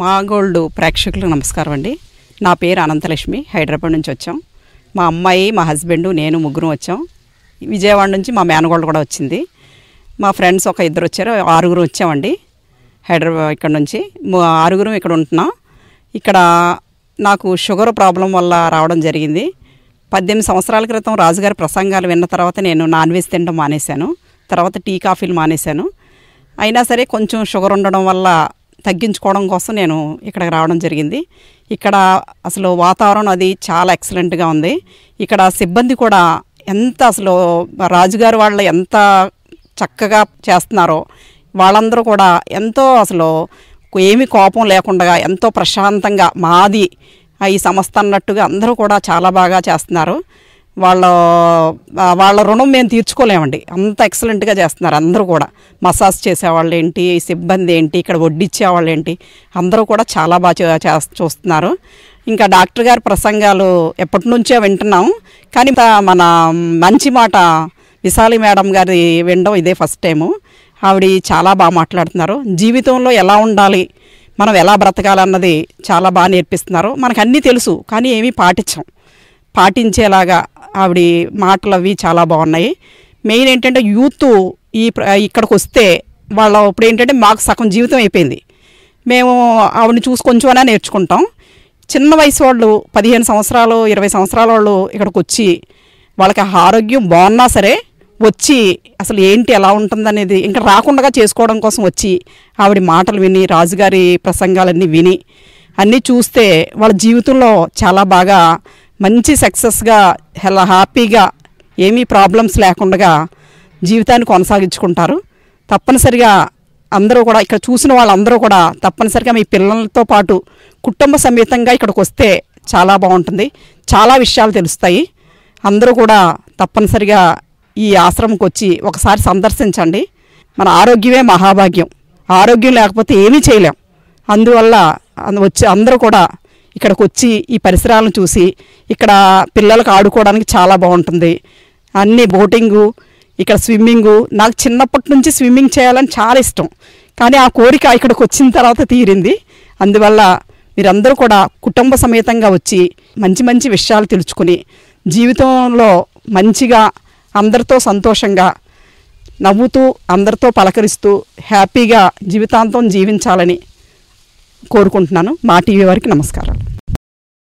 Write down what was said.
మా గోల్డ్ ప్రేక్షకులకు నమస్కారం అండి. నా పేరు అనంతలక్ష్మి. హైదరాబాద్ నుంచి వచ్చాం. మా అమ్మాయి, మా హస్బెండ్, నేను ముగ్గురు వచ్చాం. విజయవాడ నుంచి మా మేనగోల్డ్ కూడా వచ్చింది. మా ఫ్రెండ్స్ ఒక ఇద్దరు వచ్చారు, 6 వచ్చామండి. హైదరాబాద్ ఇక్కడ నుంచి 6 ఇక్కడ ఉంటున్నాం. ఇక్కడ నాకు షుగర్ ప్రాబ్లం వల్ల రావడం జరిగింది. 18 సంవత్సరాల క్రితం రాజుగారి ప్రసంగాలు విన్న తర్వాత నేను నాన్ వెజ్ తినడం మానేశాను. తర్వాత టీ కాఫీలు మానేశాను. అయినా సరే కొంచెం షుగర్ ఉండడం వల్ల తగ్గించుకోవడం కోసం నేను ఇక్కడికి రావడం జరిగింది. ఇక్కడ అసలు వాతావరణం అది చాలా ఎక్సలెంట్గా ఉంది. ఇక్కడ సిబ్బంది కూడా ఎంత అసలు రాజుగారు వాళ్ళు ఎంత చక్కగా చేస్తున్నారో, వాళ్ళందరూ కూడా ఎంతో అసలు ఏమీ కోపం లేకుండా ఎంతో ప్రశాంతంగా మాది ఈ సంస్థ అన్నట్టుగా అందరూ కూడా చాలా బాగా చేస్తున్నారు. వాళ్ళ రుణం మేము తీర్చుకోలేమండి, అంత ఎక్సలెంట్గా చేస్తున్నారు. అందరూ కూడా మసాజ్ చేసేవాళ్ళు ఏంటి, సిబ్బంది ఏంటి, ఇక్కడ వడ్డిచ్చేవాళ్ళు ఏంటి, అందరూ కూడా చాలా బాగా చూస్తున్నారు. ఇంకా డాక్టర్ గారి ప్రసంగాలు ఎప్పటి నుంచో వింటున్నాం, కానీ మన మంచి మాట విశాలి మేడం గారి వినడం ఇదే ఫస్ట్ టైము. ఆవిడ చాలా బాగా మాట్లాడుతున్నారు. జీవితంలో ఎలా ఉండాలి, మనం ఎలా బ్రతకాలన్నది చాలా బాగా నేర్పిస్తున్నారు. మనకు అన్నీ తెలుసు కానీ ఏమీ పాటించేలాగా ఆవిడ మాటలు అవి చాలా బాగున్నాయి. మెయిన్ ఏంటంటే యూత్ ఇక్కడికి వస్తే వాళ్ళ ఇప్పుడు ఏంటంటే మాకు సగం జీవితం అయిపోయింది. మేము ఆవిడని చూసి కొంచెమైనా నేర్చుకుంటాం. చిన్న వయసు వాళ్ళు 15 సంవత్సరాలు 20 సంవత్సరాల వాళ్ళు ఇక్కడికి వచ్చి వాళ్ళకి ఆరోగ్యం బాగున్నా సరే వచ్చి అసలు ఏంటి ఎలా ఉంటుందనేది ఇంకా రాకుండా చేసుకోవడం కోసం వచ్చి ఆవిడ మాటలు విని, రాజుగారి ప్రసంగాలన్నీ విని అన్నీ చూస్తే వాళ్ళ జీవితంలో చాలా బాగా మంచి సక్సెస్గా హ్యాపీగా ఏమీ ప్రాబ్లమ్స్ లేకుండా జీవితాన్ని కొనసాగించుకుంటారు. తప్పనిసరిగా అందరూ కూడా ఇక్కడ చూసిన వాళ్ళందరూ కూడా తప్పనిసరిగా మీ పిల్లలతో పాటు కుటుంబ సమేతంగా ఇక్కడికి వస్తే చాలా బాగుంటుంది. చాలా విషయాలు తెలుస్తాయి. అందరూ కూడా తప్పనిసరిగా ఈ ఆశ్రమంకి వచ్చి ఒకసారి సందర్శించండి. మన ఆరోగ్యమే మహాభాగ్యం. ఆరోగ్యం లేకపోతే ఏమీ చేయలేం. అందువల్ల వచ్చి అందరూ కూడా ఇక్కడికి వచ్చి ఈ పరిసరాలను చూసి ఇక్కడ పిల్లలకు ఆడుకోవడానికి చాలా బాగుంటుంది. అన్నీ బోటింగు, ఇక్కడ స్విమ్మింగు. నాకు చిన్నప్పటి నుంచి స్విమ్మింగ్ చేయాలని చాలా ఇష్టం, కానీ ఆ కోరిక ఇక్కడికి వచ్చిన తర్వాత తీరింది. అందువల్ల మీరందరూ కూడా కుటుంబ సమేతంగా వచ్చి మంచి మంచి విషయాలు తెలుసుకుని జీవితంలో మంచిగా అందరితో సంతోషంగా నవ్వుతూ అందరితో పలకరిస్తూ హ్యాపీగా జీవితాంతం జీవించాలని కోరుకుంటున్నాను. మా టీవీ వారికి నమస్కారాలు.